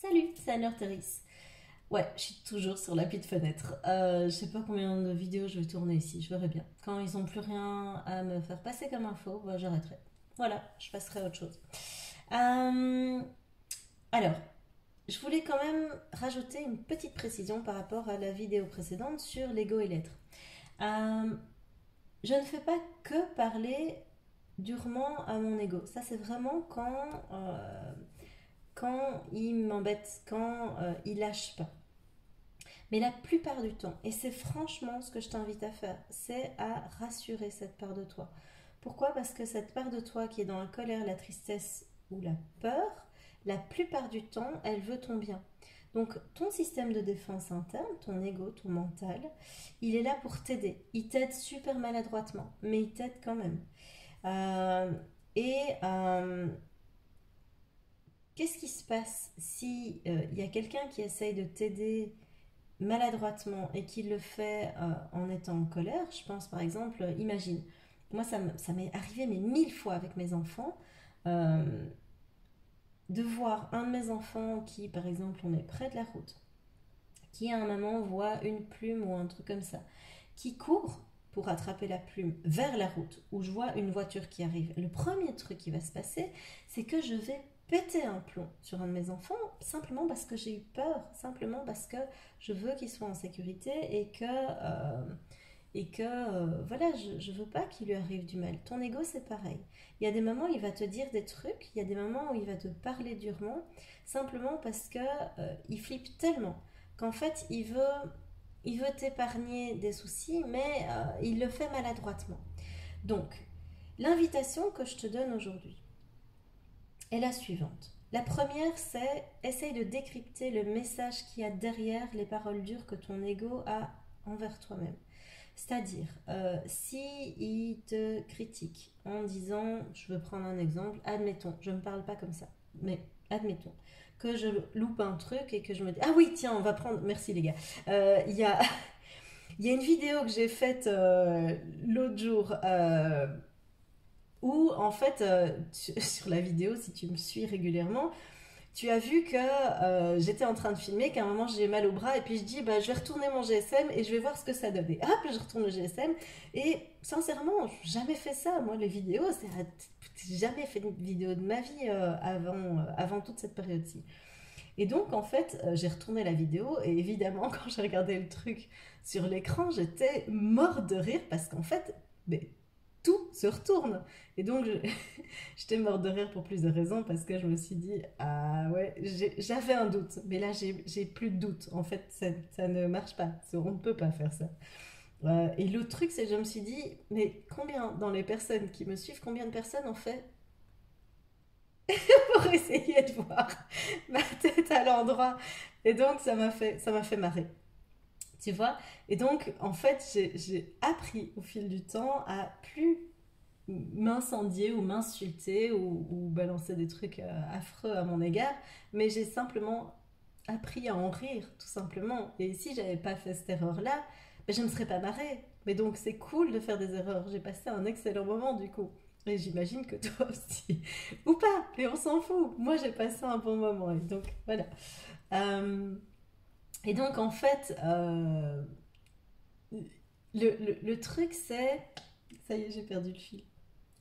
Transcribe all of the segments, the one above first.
Salut, c'est Anne Therese. Ouais, je suis toujours sur l'appli de fenêtre. Je sais pas combien de vidéos je vais tourner ici, je verrai bien. Quand ils ont plus rien à me faire passer comme info, bah, j'arrêterai. Voilà, je passerai à autre chose. Euh, alors, je voulais quand même rajouter une petite précision par rapport à la vidéo précédente sur l'ego et l'être. Euh, je ne fais pas que parler durement à mon ego. Ça, c'est vraiment quand il m'embête, quand il lâche pas. Mais la plupart du temps, et c'est franchement ce que je t'invite à faire, c'est à rassurer cette part de toi. Pourquoi? Parce que cette part de toi qui est dans la colère, la tristesse ou la peur, la plupart du temps, elle veut ton bien. Donc ton système de défense interne, ton ego, ton mental, il est là pour t'aider. Il t'aide super maladroitement, mais il t'aide quand même. Euh, et qu'est-ce qui se passe si il y a quelqu'un qui essaye de t'aider maladroitement et qui le fait en étant en colère? Je pense par exemple, imagine, moi ça m'est arrivé mais 1000 fois avec mes enfants, euh, de voir un de mes enfants qui, par exemple, on est près de la route, qui à un moment voit une plume ou un truc comme ça, qui court pour attraper la plume vers la route, où je vois une voiture qui arrive. Le premier truc qui va se passer, c'est que je vais péter un plomb sur un de mes enfants, simplement parce que j'ai eu peur, simplement parce que je veux qu'il soit en sécurité et que voilà, je veux pas qu'il lui arrive du mal. Ton ego, c'est pareil. Il y a des moments où il va te dire des trucs, il y a des moments où il va te parler durement, simplement parce que il flippe tellement qu'en fait, il veut t'épargner des soucis, mais il le fait maladroitement. Donc, l'invitation que je te donne aujourd'hui est la suivante. La première, c'est essaye de décrypter le message qu'il y a derrière les paroles dures que ton ego a envers toi-même. C'est-à-dire, si il te critique en disant, je veux prendre un exemple, admettons, je ne parle pas comme ça, mais admettons que je loupe un truc et que je me dis, ah oui, tiens, on va prendre, merci les gars, il y a, y a une vidéo que j'ai faite l'autre jour où, en fait, sur la vidéo, si tu me suis régulièrement, tu as vu que j'étais en train de filmer, qu'à un moment j'ai mal au bras et puis je dis bah, je vais retourner mon GSM et je vais voir ce que ça donne. Et hop, je retourne le GSM et sincèrement, j'ai jamais fait ça. Moi, les vidéos, j'ai jamais fait une vidéo de ma vie avant toute cette période-ci. Et donc, en fait, j'ai retourné la vidéo et évidemment, quand j'ai regardé le truc sur l'écran, j'étais mort de rire parce qu'en fait, mais, tout se retourne. Et donc, j'étais mort de rire pour plusieurs raisons parce que je me suis dit, ah ouais, j'avais un doute, mais là, j'ai plus de doute. En fait, ça ne marche pas. On ne peut pas faire ça. Et l'autre truc, c'est que je me suis dit, mais combien dans les personnes qui me suivent, combien de personnes ont fait pour essayer de voir ma tête à l'endroit? Et donc, ça m'a fait marrer. Tu vois? Et donc, en fait, j'ai appris au fil du temps à plus m'incendier ou m'insulter ou balancer des trucs affreux à mon égard, mais j'ai simplement appris à en rire, tout simplement. Et si j'avais pas fait cette erreur-là, ben, je ne me serais pas marrée. Mais donc c'est cool de faire des erreurs. J'ai passé un excellent moment du coup. Et j'imagine que toi aussi. Ou pas, mais on s'en fout. Moi j'ai passé un bon moment. Et donc voilà. Euh, et donc en fait, le truc c'est... Ça y est, j'ai perdu le fil,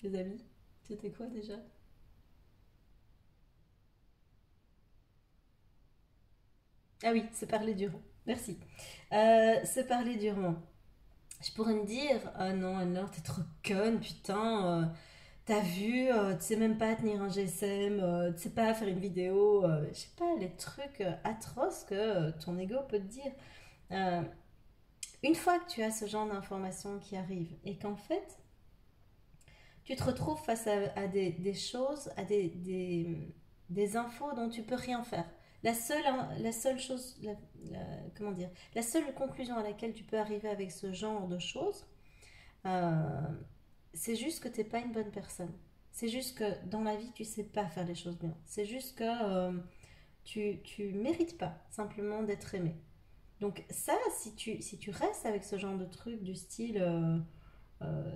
les amis. C'était quoi déjà? Ah oui, se parler durement. Merci. Se parler durement. Je pourrais me dire, ah non, Anne-Laure, t'es trop conne, putain. T'as vu, tu sais même pas tenir un GSM, tu sais pas faire une vidéo. Je sais pas, les trucs atroces que ton ego peut te dire. Euh, une fois que tu as ce genre d'informations qui arrivent et qu'en fait, tu te retrouves face à des choses, à des infos dont tu peux rien faire. La seule chose, comment dire, la seule conclusion à laquelle tu peux arriver avec ce genre de choses, euh, c'est juste que tu n'es pas une bonne personne. C'est juste que dans la vie, tu sais pas faire les choses bien. C'est juste que tu mérites pas simplement d'être aimé. Donc ça, si tu restes avec ce genre de truc du style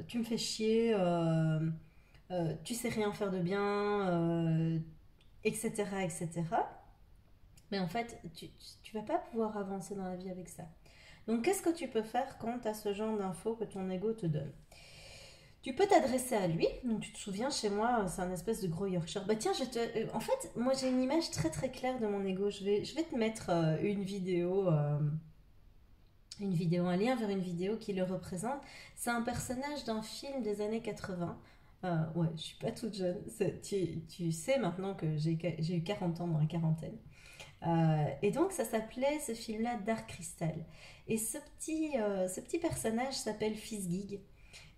tu me fais chier, tu sais rien faire de bien, etc., etc., Mais en fait, tu vas pas pouvoir avancer dans la vie avec ça. Donc, qu'est-ce que tu peux faire quand tu as ce genre d'infos que ton ego te donne? Tu peux t'adresser à lui. Donc, tu te souviens, chez moi, c'est un espèce de gros Yorkshire. Bah, tiens, en fait, moi, j'ai une image très très claire de mon ego. Je vais te mettre une vidéo, un lien vers une vidéo qui le représente. C'est un personnage d'un film des années 80. Ouais, je suis pas toute jeune. Tu sais maintenant que j'ai eu 40 ans dans la quarantaine. Et donc, ça s'appelait, ce film-là, Dark Crystal. Et ce petit personnage s'appelle Fizzgig.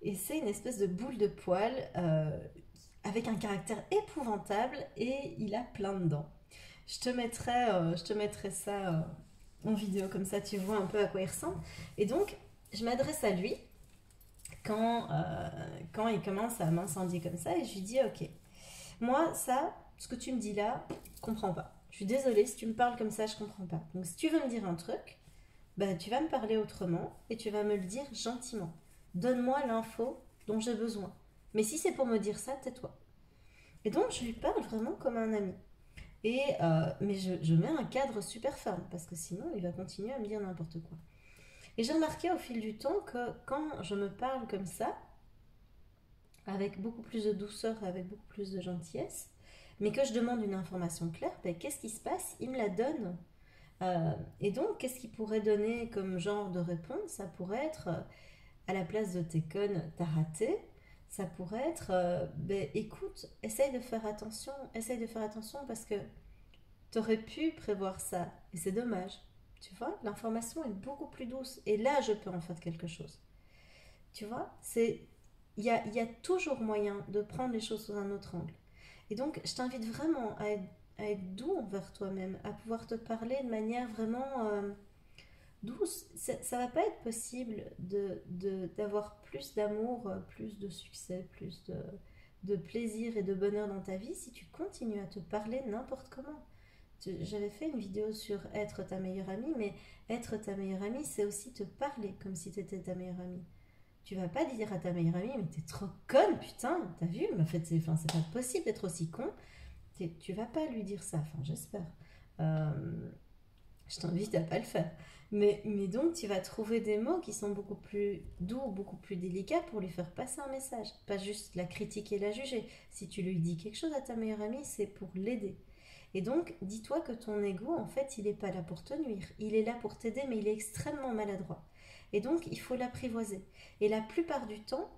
Et c'est une espèce de boule de poil avec un caractère épouvantable et il a plein de dents. Je te mettrai ça en vidéo, comme ça tu vois un peu à quoi il ressemble. Et donc, je m'adresse à lui quand il commence à m'incendier comme ça et je lui dis, ok, moi, ça, ce que tu me dis là, je comprends pas. Je suis désolée, si tu me parles comme ça, je comprends pas. Donc, si tu veux me dire un truc, bah, tu vas me parler autrement et tu vas me le dire gentiment. Donne-moi l'info dont j'ai besoin. Mais si c'est pour me dire ça, tais-toi. Et donc, je lui parle vraiment comme un ami. Mais je mets un cadre super ferme parce que sinon, il va continuer à me dire n'importe quoi. Et j'ai remarqué au fil du temps que quand je me parle comme ça, avec beaucoup plus de douceur et avec beaucoup plus de gentillesse, mais que je demande une information claire, ben, qu'est-ce qui se passe? Il me la donne. Et donc, qu'est-ce qu'il pourrait donner comme genre de réponse? Ça pourrait être, à la place de tes connes, t'as raté. Ça pourrait être, ben, écoute, essaye de faire attention parce que t'aurais pu prévoir ça. Et c'est dommage. Tu vois, l'information est beaucoup plus douce. Et là, je peux en faire quelque chose. Tu vois, il y a toujours moyen de prendre les choses sous un autre angle. Et donc, je t'invite vraiment à être doux envers toi-même, à pouvoir te parler de manière vraiment douce. Ça va pas être possible d'avoir plus d'amour, plus de succès, plus de plaisir et de bonheur dans ta vie si tu continues à te parler n'importe comment. J'avais fait une vidéo sur être ta meilleure amie, mais être ta meilleure amie, c'est aussi te parler comme si tu étais ta meilleure amie. Tu vas pas dire à ta meilleure amie, mais t'es trop conne, putain, t'as vu? Mais en fait, c'est pas possible d'être aussi con. Tu vas pas lui dire ça, enfin, j'espère. Euh, je t'invite à pas le faire. Mais donc, tu vas trouver des mots qui sont beaucoup plus doux, beaucoup plus délicats pour lui faire passer un message. Pas juste la critiquer et la juger. Si tu lui dis quelque chose à ta meilleure amie, c'est pour l'aider. Et donc, dis-toi que ton ego, en fait, il n'est pas là pour te nuire. Il est là pour t'aider, mais il est extrêmement maladroit. Et donc, il faut l'apprivoiser. Et la plupart du temps,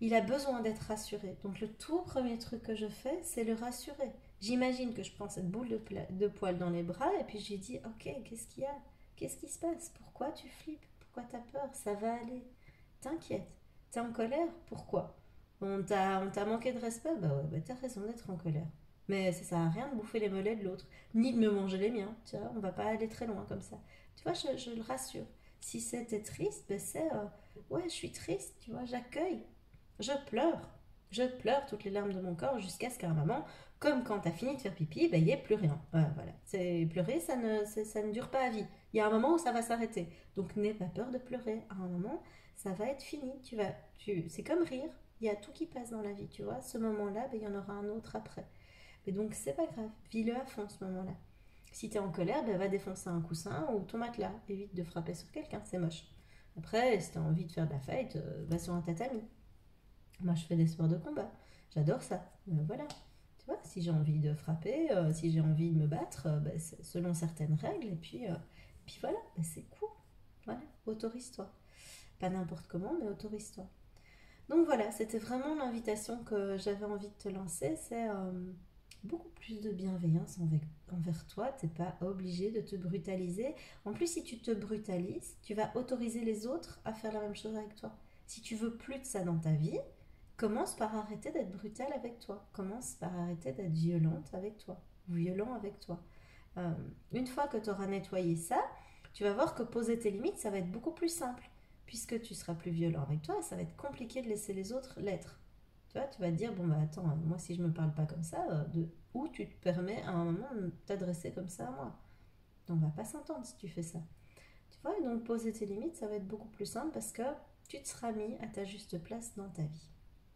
il a besoin d'être rassuré. Donc, le tout premier truc que je fais, c'est le rassurer. J'imagine que je prends cette boule de poil dans les bras et puis je lui dis, ok, qu'est-ce qu'il y a? Qu'est-ce qui se passe? Pourquoi tu flippes? Pourquoi tu as peur? Ça va aller. T'inquiète. T'es en colère? Pourquoi? On t'a manqué de respect? Bah ouais, bah t'as raison d'être en colère. Mais ça sert à rien de bouffer les mollets de l'autre, ni de me manger les miens. Tu vois, on va pas aller très loin comme ça. Tu vois, je le rassure. Si c'était triste, ben c'est ouais, je suis triste, tu vois, j'accueille. Je pleure. Je pleure toutes les larmes de mon corps jusqu'à ce qu'à un moment, comme quand t'as fini de faire pipi, ben il n'y ait plus rien. Voilà. C'est pleurer, ça ne dure pas à vie. Il y a un moment où ça va s'arrêter. Donc n'aie pas peur de pleurer. À un moment, ça va être fini. C'est comme rire. Il y a tout qui passe dans la vie, tu vois. Ce moment-là, ben, il y en aura un autre après. Mais donc c'est pas grave. Vis-le à fond ce moment-là. Si t'es en colère, ben, va défoncer un coussin ou ton matelas. Évite de frapper sur quelqu'un, c'est moche. Après, si t'as envie de faire de la fight, va sur un tatami. Moi, je fais des sports de combat. J'adore ça. Voilà. Tu vois, si j'ai envie de frapper, si j'ai envie de me battre, ben, c'est selon certaines règles. Et puis voilà, ben, c'est cool. Voilà, autorise-toi. Pas n'importe comment, mais autorise-toi. Donc voilà, c'était vraiment l'invitation que j'avais envie de te lancer. C'est beaucoup plus de bienveillance envers toi. T'es pas obligé de te brutaliser. En plus, si tu te brutalises, tu vas autoriser les autres à faire la même chose avec toi. Si tu veux plus de ça dans ta vie, commence par arrêter d'être brutal avec toi. Commence par arrêter d'être violente avec toi. Ou violent avec toi. Euh, une fois que tu auras nettoyé ça, tu vas voir que poser tes limites, ça va être beaucoup plus simple. Puisque tu seras plus violent avec toi, ça va être compliqué de laisser les autres l'être. Tu vas te dire, bon bah attends, moi si je me parle pas comme ça, de où tu te permets à un moment de t'adresser comme ça à moi? On va pas s'entendre si tu fais ça. Tu vois, et donc poser tes limites, ça va être beaucoup plus simple parce que tu te seras mis à ta juste place dans ta vie.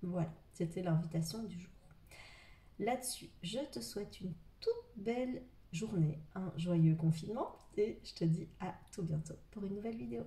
Voilà, c'était l'invitation du jour. Là-dessus, je te souhaite une toute belle journée, un joyeux confinement et je te dis à tout bientôt pour une nouvelle vidéo.